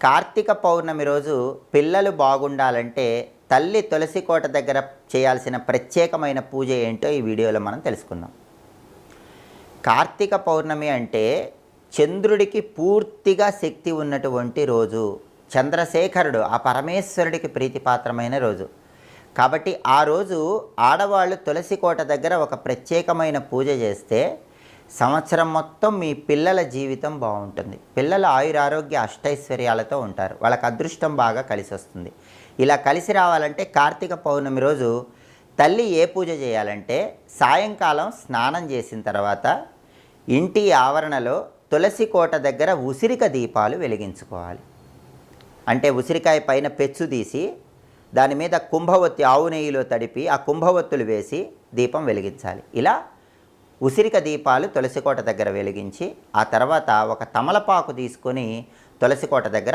కార్తీక పౌర్ణమి రోజు పిల్లలు బాగుండాలంటే తల్లి తులసి కోట దగ్గర చేయాల్సిన ప్రత్యేకమైన పూజ ఏంటో ఈ వీడియోలో మనం తెలుసుకుందాం. కార్తీక పౌర్ణమి అంటే చంద్రుడికి పూర్తిగా శక్తి ఉన్నటువంటి రోజు. చంద్రశేఖరుడు ఆ పరమేశ్వరుడికి ప్రీతిపాత్రమైన రోజు. కాబట్టి ఆ రోజు ఆడవాళ్ళు తులసి కోట దగ్గర ఒక ప్రత్యేకమైన పూజ చేస్తే సంవత్సరం మొత్తం మీ పిల్లల జీవితం బాగుంటుంది. పిల్లలు ఆయురారోగ్య అష్టైశ్వర్యాలతో ఉంటారు. వాళ్ళకి అదృష్టం బాగా కలిసి వస్తుంది. ఇలా కలిసి రావాలంటే కార్తీక పౌర్ణమి రోజు తల్లి ఏ పూజ చేయాలంటే సాయంకాలం స్నానం చేసిన తర్వాత ఇంటి ఆవరణలో తులసి కోట దగ్గర ఉసిరిక దీపాలు వెలిగించుకోవాలి. అంటే ఉసిరికాయ పైన పెచ్చు తీసి దాని మీద కుంభవత్తి ఆవు నెయ్యిలో తడిపి ఆ కుంభవత్తులు వేసి దీపం వెలిగించాలి. ఇలా ఉసిరిక దీపాలు తులసికోట దగ్గర వెలిగించి ఆ తర్వాత ఒక తమలపాకు తీసుకొని తులసికోట దగ్గర